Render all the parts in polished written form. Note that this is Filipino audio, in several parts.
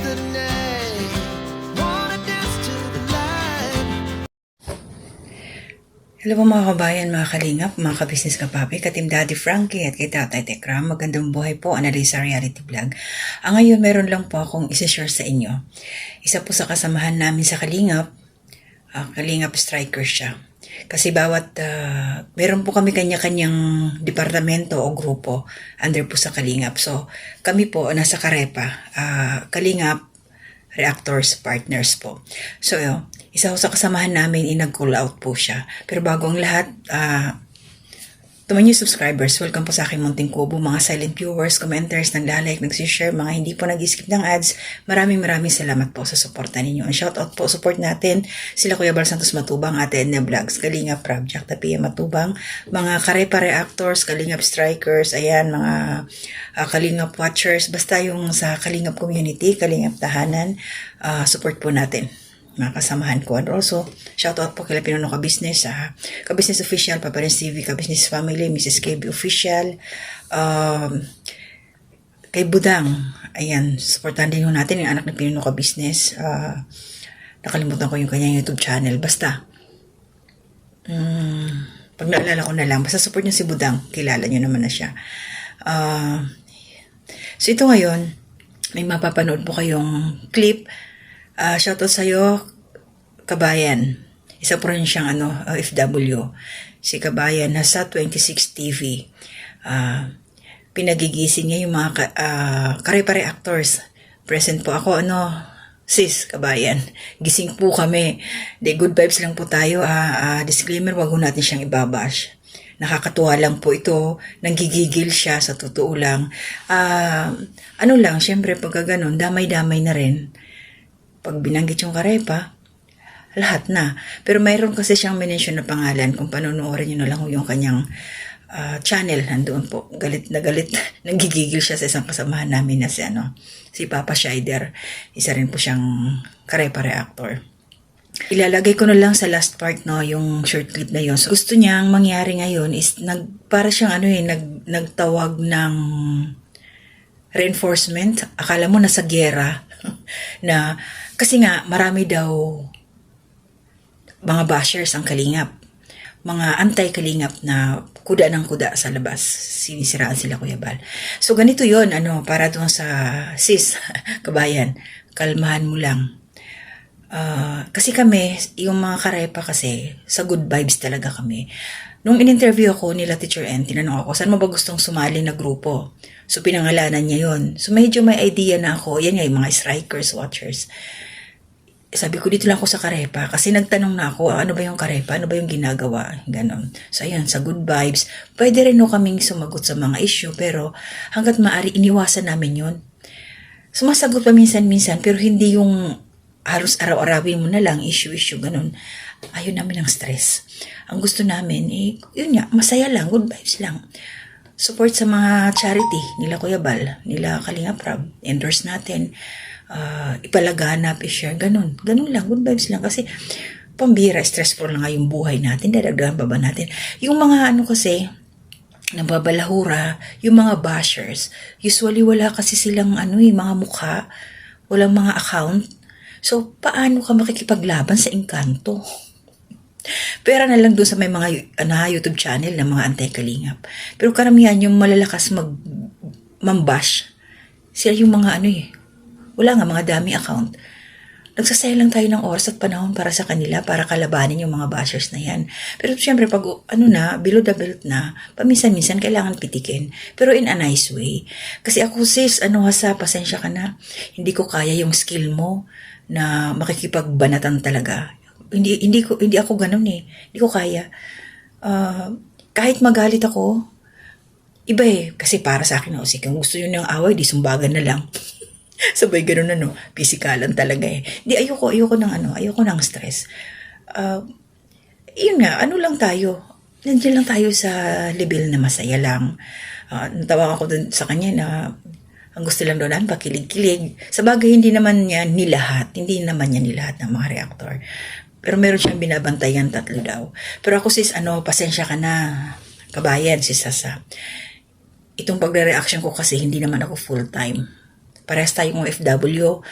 the night. Wanna dance to the light. Hello po mga kabayan, mga kalingap, mga kabisnes kapapi, ka Team Daddy Frankie at kay Tatay Tekram. Magandang buhay po, Analisa Reality Vlog. Ngayon meron lang po akong isi-share sa inyo. Isa po sa kasamahan namin sa Kalingap, Kalingap Striker siya. Kasi meron po kami kanya-kanyang departamento o grupo under po sa Kalingap. So kami po nasa Karepa, Kalingap Reactors Partners po. So isa ko sa kasamahan namin nag-call out po siya. Pero bago ang lahat, to my new subscribers, welcome po sa aking munting kubo, mga silent viewers, commenters, naglalike, nagsishare, mga hindi po nag-skip ng ads. Maraming salamat po sa suporta ninyo. And shoutout po, support natin sila Kuya Bal Santos Matubang, Ate Edna Vlogs, Kalingap Project, Tapia Matubang, mga Karepa Reactors, Kalingap Strikers, ayan, mga Kalingap Watchers, basta yung sa Kalingap Community, Kalingap Tahanan, support po natin mga kasamahan ko. And also, shoutout po kila Pinuno Ka-Business, Ka-Business Official, Paparins TV, Ka-Business Family, Mrs. KB Official, kay Budang, ayan, supportan din natin yung anak ng Pinuno Ka-Business. Nakalimutan ko yung kanyang YouTube channel. Basta, pag naalala ko na lang, basta support nyo si Budang, kilala nyo naman na siya. So ito ngayon, may mapapanood po kayong clip. Shoutout sa'yo, Kabayan. Isa po rin siyang OFW. Si Kabayan nasa 26 TV. Pinagigising niya yung mga Karepa Reactors. Present po ako, sis, Kabayan. Gising po kami. Good vibes lang po tayo. Disclaimer, wag ho natin siyang ibabash. Nakakatuwa lang po ito. Nanggigigil siya, sa totoo lang. Syempre, pagka ganun, damay-damay na rin. Pag binanggit yung Karepa, lahat na. Pero mayroon kasi siyang mention na pangalan. Kung panonoorin nyo na lang yung kanyang channel, nandoon po. Galit na galit. Nanggigigil siya sa isang kasamahan namin na si Papa Scheider. Isa rin po siyang Karepa Reactor. Ilalagay ko na lang sa last part yung short clip na yun. So, gusto niyang mangyari ngayon is para siyang nagtawag ng reinforcement. Akala mo nasa giyera na kasi nga marami daw mga bashers ang Kalingap, mga anti-Kalingap na kuda ng kuda sa labas, sinisiraan sila Kuya Bal. So ganito yon, para doon sa sis Kabayan, kalmahan mo lang. Kasi kami, yung mga Karepa kasi, sa good vibes talaga kami. Nung in-interview ako nila Teacher N, tinanong ako, saan mo ba gustong sumali na grupo? So pinangalanan niya yon. So medyo may idea na ako, yan nga yung mga strikers, watchers. Sabi ko, dito lang ako sa Karepa kasi nagtanong na ako, ano ba yung Karepa? Ano ba yung ginagawa? Ganon. So ayan, sa good vibes, pwede rin kaming sumagot sa mga issue, pero hanggat maaari, iniwasan namin yun. Sumasagot pa minsan-minsan, pero hindi yung halos araw-arawin mo na lang, issue, ganon. Ayaw namin ng stress. Ang gusto namin, yun nga, masaya lang, good vibes lang. Support sa mga charity, nila Kuya Bal, nila Kalingap Rab, endorse natin, ipalaganap, i-share, ganun lang, good vibes lang. Kasi, pambira, stressful na nga yung buhay natin, dadagdagan pa ba natin? Yung mga kasi, nababalahura, yung mga bashers, usually wala kasi silang mga mukha, walang mga account. So, paano ka makikipaglaban sa engkanto? Pera na lang doon sa may mga YouTube channel ng mga anti-Kalingap. Pero karamihan yung malalakas mambash, sila yung mga wala nga, mga dami account. Nagsasayang lang tayo ng oras at panahon para sa kanila, para kalabanin yung mga bashers na yan. Pero syempre, pag below the belt na, paminsan-minsan kailangan pitikin. Pero in a nice way. Kasi ako sis, pasensya ka na. Hindi ko kaya yung skill mo na makikipagbanatan talaga. Hindi ako ganun Hindi ko kaya. Kahit magalit ako, iba kasi para sa akin, kung gusto yun ng away, di sumbagan na lang. Sabay ganun pisikalan talaga Di ayoko ng stress. Yun nga, lang tayo. Nandiyan lang tayo sa level na masaya lang. Natawag ako dun sa kanya na ang gusto lang doon pakilig-kilig. Sa bagay, hindi naman niya nilahat ng mga reactor. Pero meron siyang binabantayan 3 daw. Pero ako sis, pasensya ka na, Kabayan, sis Sasa. Itong pagre-reaction ko kasi hindi naman ako full-time. parehas tayong OFW.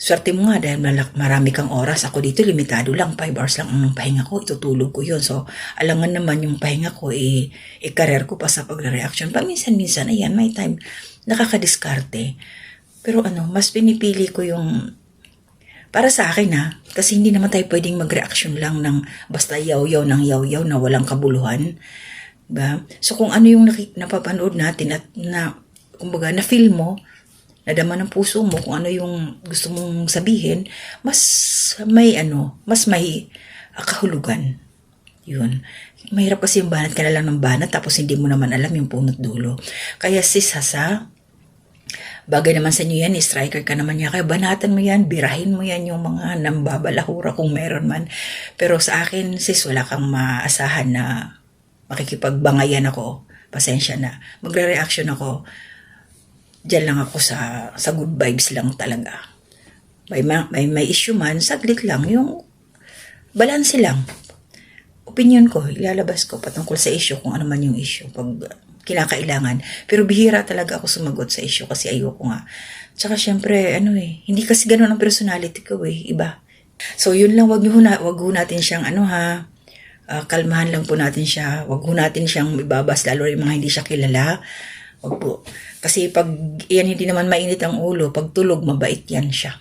Swerte mo nga dahil marami kang oras. Ako dito, limitado lang. 5 hours lang ang pahinga ko. Itutulog ko yun. So, alangan naman yung pahinga ko, i-career ko pa sa pagre-reaction. Paminsan-minsan, ayan, may time. Nakakadiskarte. Pero mas pinipili ko yung, para sa akin kasi hindi naman tayo pwedeng mag-reaction lang ng basta yaw-yaw ng yaw-yaw na walang kabuluhan. Diba? So, kung ano yung napapanood natin at kumbaga, na-feel mo, nadama ng puso mo kung ano yung gusto mong sabihin, mas may kahulugan. Yun. Mahirap kasi yung banat ka na lang ng banat tapos hindi mo naman alam yung punot dulo. Kaya sis Hasa, bagay naman sa inyo yan, striker ka naman niya. Kaya banatan mo yan, birahin mo yan yung mga nambabalahura kung meron man. Pero sa akin, sis, wala kang maasahan na makikipagbangayan ako. Pasensya na. Magre-reaction ako. Diyan lang ako sa good vibes lang talaga. May issue man, saglit lang. Yung balance lang. Opinion ko, ilalabas ko patungkol sa issue kung ano man yung issue pag kinakailangan. Pero bihira talaga ako sumagot sa issue kasi ayoko nga. Tsaka syempre, hindi kasi ganun ang personality ko iba. So yun lang, wag ho natin siyang kalmahan lang po natin siya. Wag ho natin siyang ibabas, lalo yung mga hindi siya kilala. Wag po. Kasi pag yan hindi naman mainit ang ulo, pag tulog, mabait yan siya.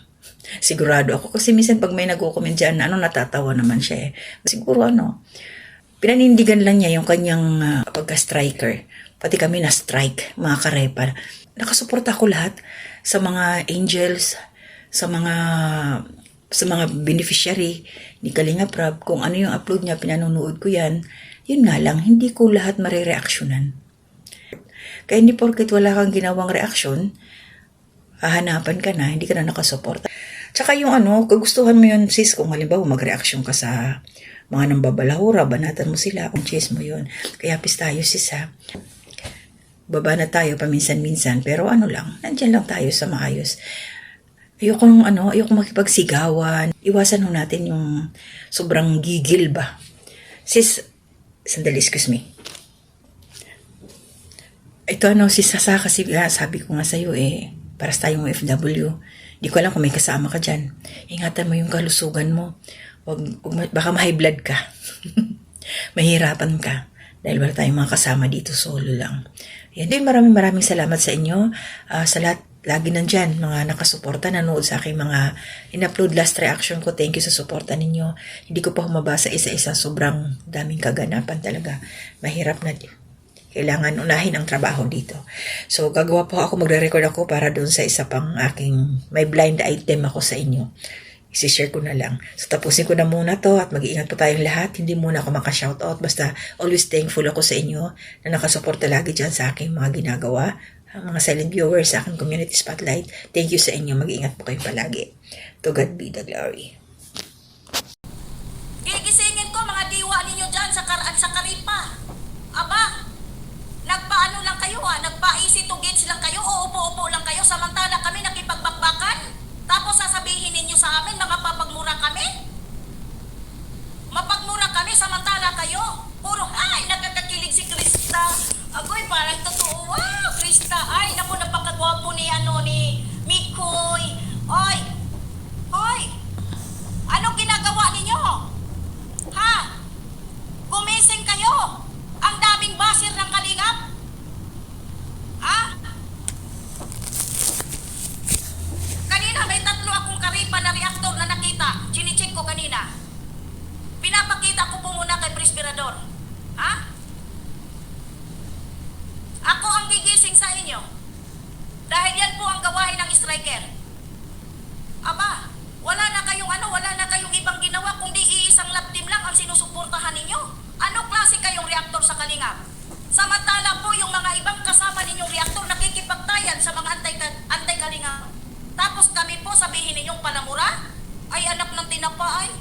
Sigurado ako. Kasi minsan pag may nag-comment dyan, natatawa naman siya Siguro pinanindigan lang niya yung kanyang pagka-striker. Pati kami na-strike, mga karepal. Nakasuporta ko lahat sa mga angels, sa mga beneficiary ni Kalinga Prab. Kung ano yung upload niya, pinanonood ko yan. Yun nga lang, hindi ko lahat marireaksyonan. Kaya hindi porket wala kang ginawang reaksyon, hahanapan ka na, hindi ka na nakasuporta. Tsaka yung kagustuhan mo yun, sis, kung halimbawa mag-reaction ka sa mga nambabalahura, banatan mo sila, kung chase mo yun. Kaya pis tayo, sis, baba na tayo paminsan-minsan, pero lang, nandyan lang tayo sa maayos. Ayoko makipagsigawan. Iwasan ho natin yung sobrang gigil ba. Sis, sandali, excuse me. Ito si Hasa kasi sabi ko nga sa'yo para sa tayong OFW. Di ko alam kung may kasama ka dyan. Ingatan mo yung kalusugan mo. Baka ma-high blood ka. Mahirapan ka. Dahil wala tayong mga kasama dito, solo lang. Yan din, maraming salamat sa inyo. Sa lahat, lagi nandyan, mga nakasuporta, nanood sa aking mga in-upload last reaction ko. Thank you sa suporta ninyo. Hindi ko pa humabasa isa-isa. Sobrang daming kaganapan talaga. Mahirap na kailangan unahin ang trabaho dito. So, gagawa po ako, magre-record ako para doon sa isa pang may blind item ako sa inyo. I-share ko na lang. So, tapusin ko na muna to at mag-iingat po tayong lahat. Hindi muna ako maka-shoutout. Basta, always thankful ako sa inyo na nakasuporta lagi dyan sa aking mga ginagawa. Ang mga silent viewers sa aking community spotlight. Thank you sa inyo. Mag-iingat po kayo palagi. To God be the glory. Gigisingin ko mga diwa ninyo dyan sa Karipa. Aba, nagpaano lang kayo nagpa-easy to gauge lang kayo o upo-upo lang kayo samantala kami nakipagbakbakan? Tapos sasabihin ninyo sa amin mga papagmura kami? Mapagmura kami samantala kayo? Puro, nagkakakilig si Krista. Agoy, parang totoo. Wow, Krista. Ay, naku, napakagwapo ni Mikoy. Hoy, anong ginagawa ninyo? Ha? Gumising kayo. Ang daming basir ng Kalingap. Kanina may 3 akong Karipa na reactor na nakita. Chinicheck ko kanina. Pinapakita ko po muna kay Prispirador. Ako ang gigising sa inyo. Dahil yan po ang gawain ng striker. Aba, wala na kayong ibang ginawa kundi iisang lab team lang ang sinusuportahan ninyo. Ano klase kayong reaktor sa Kalingap? Samantala po yung mga ibang kasama ninyong reaktor nakikipagtayan sa mga anti-Kalingap. Tapos kami po sabihin ninyong palamura? Ay anak ng tinapa ay.